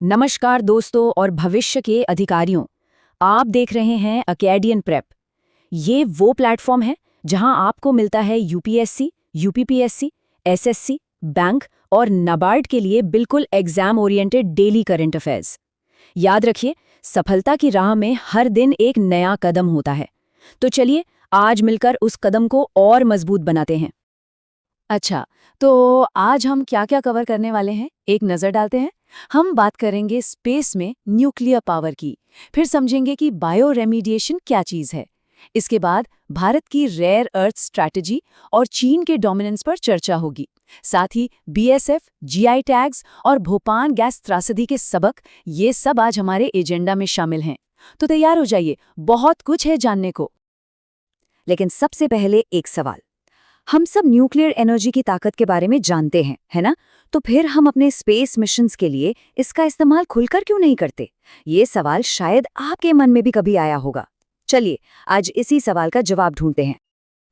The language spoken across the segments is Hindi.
नमस्कार दोस्तों और भविष्य के अधिकारियों। आप देख रहे हैं अकेडियन प्रेप। ये वो प्लेटफॉर्म है जहां आपको मिलता है यूपीएससी, यूपीपीएससी, एसएससी, बैंक और नाबार्ड के लिए बिल्कुल exam oriented daily current affairs. याद रखिए, सफलता की राह में हर दिन एक नया कदम होता है। तो चलिए आज मिलकर उस कदम को और मजबूत बनाते हैं। अच्छा, तो आज हम क्या-क्या कवर करने वाले हैं, एक नज़र डालते हैं। हम बात करेंगे स्पेस में न्यूक्लियर पावर की, फिर समझेंगे कि बायो रेमिडिएशन क्या चीज़ है। इसके बाद भारत की रेयर अर्थ स्ट्रैटेजी और चीन के डोमिनेंस पर चर्चा होगी। साथ ही बीएसएफ, जीआई टैग्स और भोपाल गैस त्रासदी के सबक, ये सब आज हमारे एजेंडा में शामिल हैं। तो तैयार हो जाइए, बहुत कुछ है जानने को। लेकिन सबसे पहले एक सवाल। हम सब न्यूक्लियर एनर्जी की ताकत के बारे में जानते हैं, है ना? तो फिर हम अपने स्पेस मिशंस के लिए इसका इस्तेमाल खुलकर क्यों नहीं करते? ये सवाल शायद आपके मन में भी कभी आया होगा। चलिए आज इसी सवाल का जवाब ढूंढते हैं।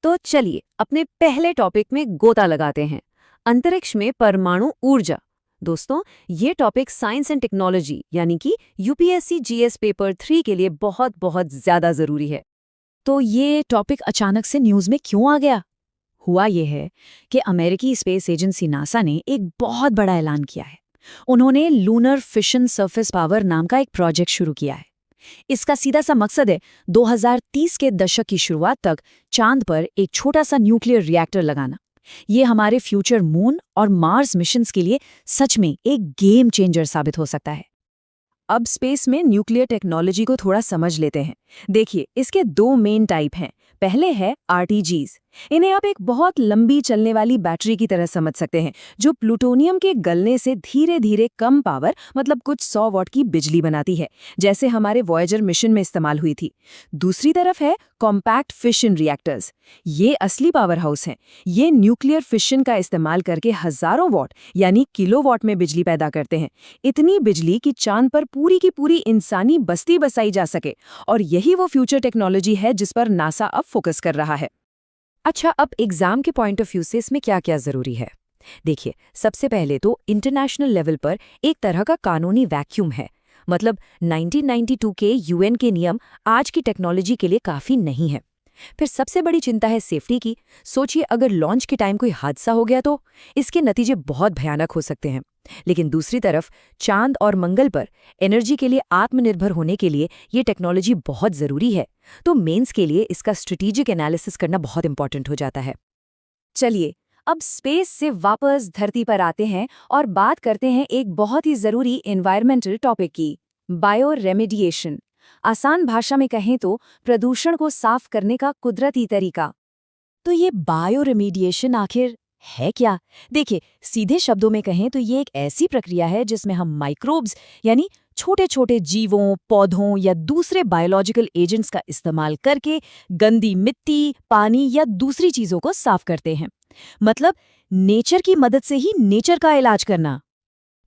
तो चलिए अपने पहले टॉपिक में गोता लगाते हैं, अंतरिक्ष में परमाणु ऊर्जा। दोस्तों, ये टॉपिक साइंस एंड टेक्नोलॉजी यानी कि यूपीएससी जीएस पेपर 3 के लिए बहुत बहुत ज्यादा जरूरी है। तो ये टॉपिक अचानक से न्यूज़ में क्यों आ गया? हुआ ये है कि अमेरिकी स्पेस एजेंसी नासा ने एक बहुत बड़ा ऐलान किया है। उन्होंने लूनर फिशन सरफेस पावर नाम का एक प्रोजेक्ट शुरू किया है। इसका सीधा सा मकसद है 2030 के दशक की शुरुआत तक चांद पर एक छोटा सा न्यूक्लियर रिएक्टर लगाना। ये हमारे फ्यूचर मून और मार्स मिशंस के लिए सच में एक गेम चेंजर साबित हो सकता है। अब स्पेस में न्यूक्लियर टेक्नोलॉजी को थोड़ा समझ लेते हैं। देखिए, इसके दो मेन टाइप हैं। पहले है आरटीजीज। इन्हें आप एक बहुत लंबी चलने वाली बैटरी की तरह समझ सकते हैं, जो प्लूटोनियम के गलने से धीरे धीरे कम पावर, मतलब कुछ 100 वॉट की बिजली बनाती है, जैसे हमारे वॉयेजर मिशन में इस्तेमाल हुई थी। दूसरी तरफ है कॉम्पैक्ट फिशन रिएक्टर्स। ये असली पावर हाउस हैं। ये न्यूक्लियर फिशन का इस्तेमाल करके हजारों वॉट यानी किलोवाट में बिजली पैदा करते हैं। इतनी बिजली कि चांद पर पूरी की पूरी इंसानी बस्ती बसाई जा सके। और यही वो फ्यूचर टेक्नोलॉजी है जिस पर नासा अब फोकस कर रहा है। अच्छा, अब एग्जाम के पॉइंट ऑफ व्यू से इसमें क्या क्या जरूरी है? देखिए, सबसे पहले तो इंटरनेशनल लेवल पर एक तरह का कानूनी वैक्यूम है। मतलब 1992 के यूएन के नियम आज की टेक्नोलॉजी के लिए काफी नहीं है। फिर सबसे बड़ी चिंता है सेफ्टी की। सोचिए, अगर लॉन्च के टाइम कोई हादसा हो गया तो इसके नतीजे बहुत भयानक हो सकते हैं। लेकिन दूसरी तरफ चांद और मंगल पर एनर्जी के लिए आत्मनिर्भर होने के लिए ये टेक्नोलॉजी बहुत ज़रूरी है। तो मेंस के लिए इसका स्ट्रेटेजिक एनालिसिस करना बहुत इंपॉर्टेंट हो जाता है। चलिए, अब स्पेस से वापस धरती पर आते हैं और बात करते हैं एक बहुत ही ज़रूरी एनवायरमेंटल टॉपिक की, बायो रेमिडिएशन। आसान भाषा में कहें तो प्रदूषण को साफ करने का कुदरती तरीका। तो ये बायो रेमिडिएशन आखिर है क्या? देखिए, सीधे शब्दों में कहें तो ये एक ऐसी प्रक्रिया है जिसमें हम माइक्रोब्स यानी छोटे छोटे जीवों, पौधों या दूसरे बायोलॉजिकल एजेंट्स का इस्तेमाल करके गंदी मिट्टी, पानी या दूसरी चीजों को साफ करते हैं। मतलब नेचर की मदद से ही नेचर का इलाज करना।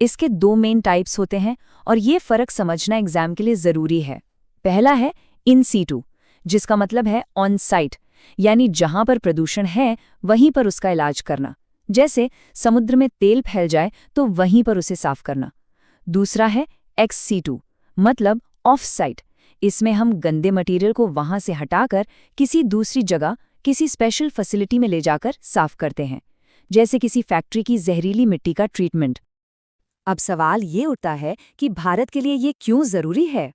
इसके दो मेन टाइप्स होते हैं और ये फर्क समझना एग्जाम के लिए ज़रूरी है। पहला है इन सीटू, जिसका मतलब है ऑन साइट, यानी जहां पर प्रदूषण है वहीं पर उसका इलाज करना। जैसे समुद्र में तेल फैल जाए तो वहीं पर उसे साफ करना। दूसरा है एक्स सीटू, मतलब ऑफ साइट। इसमें हम गंदे मटेरियल को वहां से हटाकर किसी दूसरी जगह, किसी स्पेशल फैसिलिटी में ले जाकर साफ करते हैं, जैसे किसी फैक्ट्री की जहरीली मिट्टी का ट्रीटमेंट। अब सवाल ये उठता है कि भारत के लिए ये क्यों जरूरी है?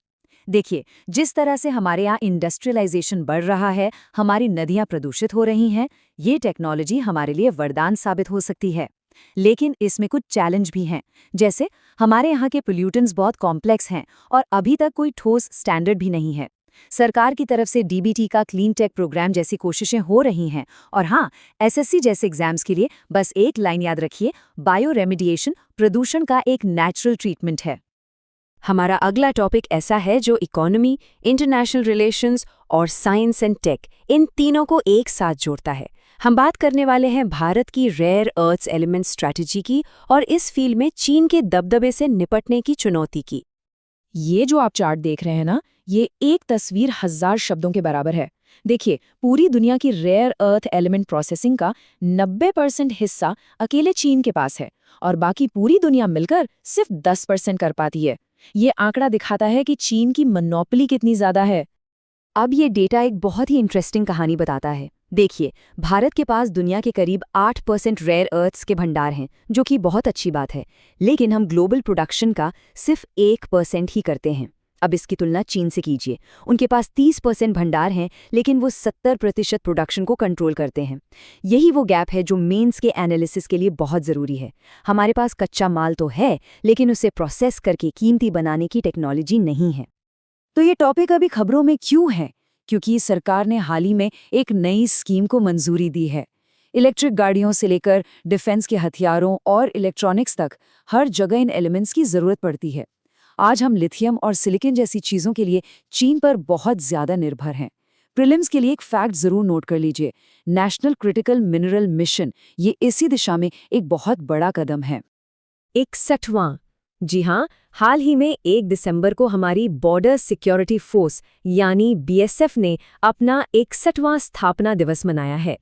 देखिए, जिस तरह से हमारे यहाँ इंडस्ट्रियलाइजेशन बढ़ रहा है, हमारी नदियाँ प्रदूषित हो रही हैं, ये टेक्नोलॉजी हमारे लिए वरदान साबित हो सकती है। लेकिन इसमें कुछ चैलेंज भी हैं, जैसे हमारे यहाँ के पोल्यूटेंट्स बहुत कॉम्प्लेक्स हैं और अभी तक कोई ठोस स्टैंडर्ड भी नहीं है। सरकार की तरफ से डीबीटी का क्लीन टेक प्रोग्राम जैसी कोशिशें हो रही हैं। और हाँ, एसएससी जैसे एग्जाम्स के लिए बस एक लाइन याद रखिए, बायो रेमिडिएशन प्रदूषण का एक नेचुरल ट्रीटमेंट है। हमारा अगला टॉपिक ऐसा है जो इकोनॉमी, इंटरनेशनल रिलेशंस और साइंस एंड टेक, इन तीनों को एक साथ जोड़ता है। हम बात करने वाले हैं भारत की रेयर अर्थ्स एलिमेंट स्ट्रैटेजी की और इस फील्ड में चीन के दबदबे से निपटने की चुनौती की। ये जो आप चार्ट देख रहे हैं ना, ये एक तस्वीर 1000 शब्दों के बराबर है। देखिए, पूरी दुनिया की रेयर अर्थ एलिमेंट प्रोसेसिंग का 90% हिस्सा अकेले चीन के पास है और बाकी पूरी दुनिया मिलकर सिर्फ 10% कर पाती है। ये आंकड़ा दिखाता है कि चीन की मोनोपोली कितनी ज्यादा है। अब ये डेटा एक बहुत ही इंटरेस्टिंग कहानी बताता है। देखिए, भारत के पास दुनिया के करीब 8% रेयर अर्थ्स के भंडार हैं, जो कि बहुत अच्छी बात है, लेकिन हम ग्लोबल प्रोडक्शन का सिर्फ 1% ही करते हैं। अब इसकी तुलना चीन से कीजिए। उनके पास 30% भंडार हैं, लेकिन वो 70% प्रोडक्शन को कंट्रोल करते हैं। यही वो गैप है जो मेंस के एनालिसिस के लिए बहुत ज़रूरी है। हमारे पास कच्चा माल तो है, लेकिन उसे प्रोसेस करके कीमती बनाने की टेक्नोलॉजी नहीं है। तो ये टॉपिक अभी खबरों में क्यों है? क्योंकि सरकार ने हाल ही में एक नई स्कीम को मंजूरी दी है। इलेक्ट्रिक गाड़ियों से लेकर डिफेंस के हथियारों और इलेक्ट्रॉनिक्स तक हर जगह इन एलिमेंट्स की ज़रूरत पड़ती है। आज हम लिथियम और सिलिकॉन जैसी चीज़ों के लिए चीन पर बहुत ज़्यादा निर्भर हैं। प्रीलिम्स के लिए एक फैक्ट ज़रूर नोट कर लीजिए। नेशनल क्रिटिकल मिनरल मिशन ये इसी दिशा में एक बहुत बड़ा कदम है। 61वां। जी हाँ, हाल ही में 1 दिसंबर को हमारी बॉर्डर सिक्योरिटी फोर्स यानी बीएसएफ ने अपना 61वां स्थापना दिवस मनाया है।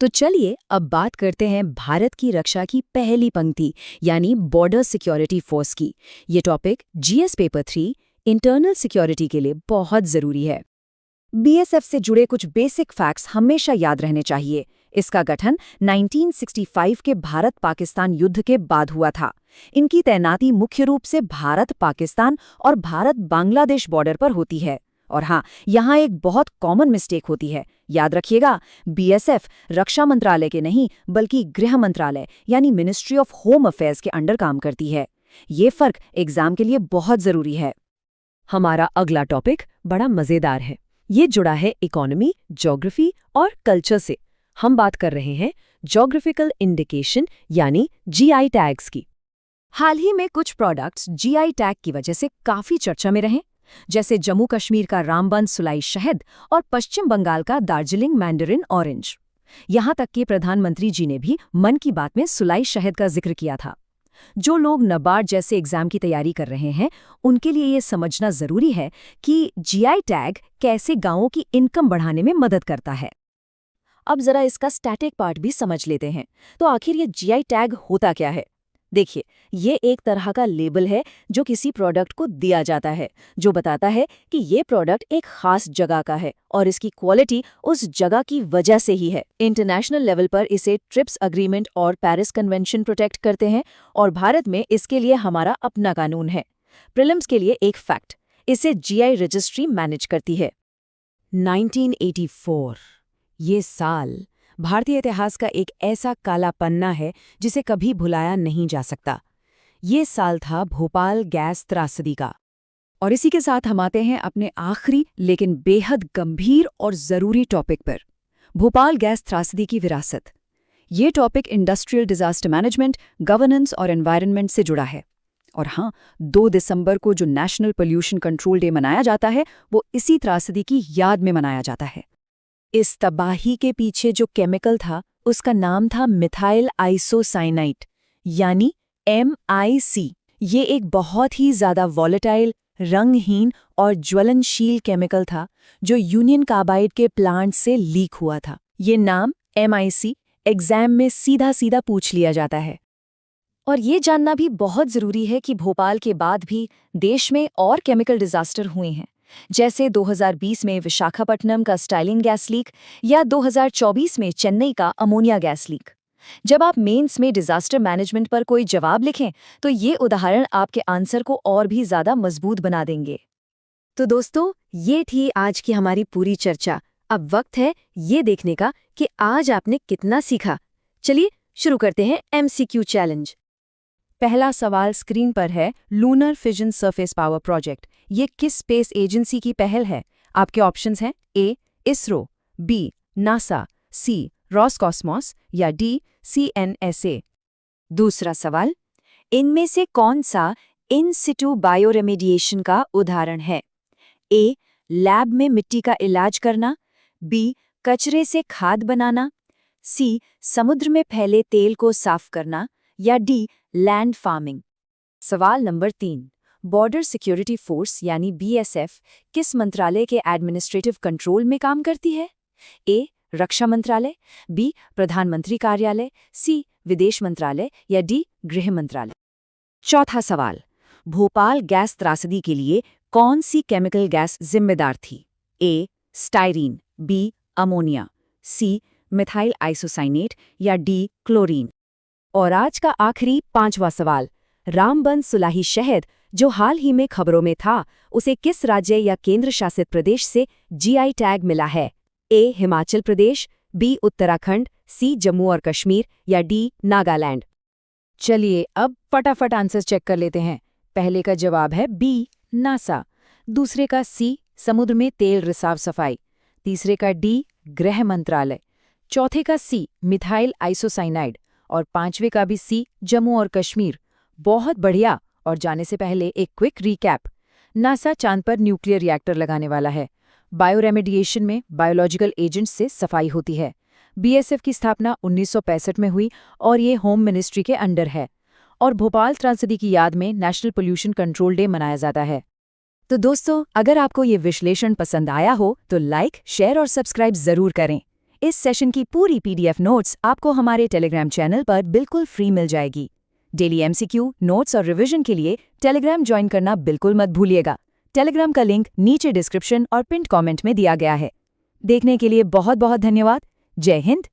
तो चलिए अब बात करते हैं भारत की रक्षा की पहली पंक्ति यानी बॉर्डर सिक्योरिटी फोर्स की। ये topic GS paper 3 internal security के लिए बहुत ज़रूरी है। बीएसएफ से जुड़े कुछ बेसिक फैक्ट्स हमेशा याद रहने चाहिए। इसका गठन 1965 के भारत-पाकिस्तान युद्ध के बाद हुआ था। इनकी तैनाती मुख्य रूप से भारत-पाकिस्तान और भारत-बांग्लादेश बॉर्डर पर होती है। और हाँ, यहाँ एक बहुत कॉमन मिस्टेक होती है। याद रखिएगा, बीएसएफ रक्षा मंत्रालय के नहीं बल्कि गृह मंत्रालय यानी मिनिस्ट्री ऑफ होम अफेयर्स के अंडर काम करती है। ये फर्क एग्जाम के लिए बहुत ज़रूरी है। हमारा अगला टॉपिक बड़ा मज़ेदार है। ये जुड़ा है इकोनॉमी, ज्योग्राफी और कल्चर से। हम बात कर रहे हैं ज्योग्राफिकल इंडिकेशन यानी जीआई टैग्स की। हाल ही में कुछ प्रोडक्ट्स जीआई टैग की वजह से काफ़ी चर्चा में रहे, जैसे जम्मू कश्मीर का रामबन सुलाई शहद और पश्चिम बंगाल का दार्जिलिंग मैंडरिन ऑरेंज। यहाँ तक कि प्रधानमंत्री जी ने भी मन की बात में सुलाई शहद का जिक्र किया था। जो लोग नबार्ड जैसे एग्जाम की तैयारी कर रहे हैं, उनके लिए ये समझना ज़रूरी है कि जीआई टैग कैसे गांवों की इनकम बढ़ाने में मदद करता है। अब ज़रा इसका स्टैटिक पार्ट भी समझ लेते हैं। तो आखिर ये जीआई टैग होता क्या है? देखिए, ये एक तरह का लेबल है जो किसी प्रोडक्ट को दिया जाता है, जो बताता है कि ये प्रोडक्ट एक खास जगह का है और इसकी क्वालिटी उस जगह की वजह से ही है। इंटरनेशनल लेवल पर इसे ट्रिप्स अग्रीमेंट और पेरिस कन्वेंशन प्रोटेक्ट करते हैं और भारत में इसके लिए हमारा अपना कानून है। प्रीलिम्स के लिए एक फैक्ट, इसे जीआई रजिस्ट्री मैनेज करती है। 1984 ये साल भारतीय इतिहास का एक ऐसा काला पन्ना है जिसे कभी भुलाया नहीं जा सकता। ये साल था भोपाल गैस त्रासदी का। और इसी के साथ हम आते हैं अपने आखिरी लेकिन बेहद गंभीर और ज़रूरी टॉपिक पर, भोपाल गैस त्रासदी की विरासत। ये topic industrial disaster management, governance और एनवायरनमेंट से जुड़ा है। और हाँ, 2 दिसंबर को जो नेशनल पोल्यूशन कंट्रोल डे मनाया जाता है, वो इसी त्रासदी की याद में मनाया जाता है। इस तबाही के पीछे जो केमिकल था, उसका नाम था मिथाइल आइसोसाइनाइट यानी MIC। ये एक बहुत ही ज़्यादा वॉलेटाइल, रंगहीन और ज्वलनशील केमिकल था जो यूनियन कार्बाइड के प्लांट से लीक हुआ था। ये नाम MIC एग्जाम में सीधा सीधा पूछ लिया जाता है। और ये जानना भी बहुत ज़रूरी है कि भोपाल के बाद भी देश में और केमिकल डिजास्टर हुए हैं, जैसे 2020 में विशाखापट्टनम का स्टाइलिंग गैस लीक या 2024 में चेन्नई का अमोनिया गैस लीक। जब आप मेंस में डिजास्टर मैनेजमेंट पर कोई जवाब लिखें, तो ये उदाहरण आपके आंसर को और भी ज़्यादा मजबूत बना देंगे। तो दोस्तों, ये थी आज की हमारी पूरी चर्चा। अब वक्त है ये देखने का कि आज आपने कितना सीखा। चलिए शुरू करते हैं MCQ चैलेंज। पहला सवाल स्क्रीन पर है, lunar fission surface power project ये किस स्पेस एजेंसी की पहल है? आपके ऑप्शंस हैं A ISRO, B NASA, C रॉसकॉस्मॉस या D CNSA। दूसरा सवाल, इनमें से कौन सा इन सिटू बायोरेमेडिएशन का उदाहरण है? A लैब में मिट्टी का इलाज करना, B कचरे से खाद बनाना, C समुद्र में फैले तेल को साफ करना या D लैंड फार्मिंग। सवाल नंबर 3, बॉर्डर सिक्योरिटी फोर्स यानी BSF किस मंत्रालय के एडमिनिस्ट्रेटिव कंट्रोल में काम करती है? ए. रक्षा मंत्रालय, बी. प्रधानमंत्री कार्यालय, सी. विदेश मंत्रालय या डी. गृह मंत्रालय। चौथा सवाल, भोपाल गैस त्रासदी के लिए कौन सी केमिकल गैस जिम्मेदार थी? A. Styrene, B. Ammonia, C. Methyl isocyanate या डी. क्लोरीन। और आज का आखिरी पांचवा सवाल, रामबन सुलाही शहद जो हाल ही में खबरों में था, उसे किस राज्य या केंद्र शासित प्रदेश से GI टैग मिला है? ए. हिमाचल प्रदेश, बी. उत्तराखंड, सी. जम्मू और कश्मीर या डी. नागालैंड। चलिए अब फटाफट आंसर चेक कर लेते हैं। पहले का जवाब है बी. नासा, दूसरे का सी. समुद्र में तेल रिसाव सफाई, तीसरे का डी. गृह मंत्रालय, चौथे का सी. मिथाइल आइसोसाइनाइड और पांचवे का भी सी. जम्मू और कश्मीर। बहुत बढ़िया। और जाने से पहले एक क्विक रिकैप। नासा चांद पर न्यूक्लियर रिएक्टर लगाने वाला है। बायोरेमेडिएशन में बायोलॉजिकल एजेंट्स से सफाई होती है। BSF की स्थापना 1965 में हुई और ये होम मिनिस्ट्री के अंडर है। और भोपाल त्रासदी की याद में नेशनल पोल्यूशन कंट्रोल डे मनाया जाता है। तो दोस्तों, अगर आपको ये विश्लेषण पसंद आया हो तो लाइक, शेयर और सब्सक्राइब जरूर करें। इस सेशन की पूरी PDF नोट्स आपको हमारे टेलीग्राम चैनल पर बिल्कुल फ्री मिल जाएगी। डेली MCQ, नोट्स और रिवीजन के लिए टेलीग्राम ज्वाइन करना बिल्कुल मत भूलिएगा। टेलीग्राम का लिंक नीचे डिस्क्रिप्शन और पिन्ड कमेंट में दिया गया है। देखने के लिए बहुत बहुत धन्यवाद। जय हिंद,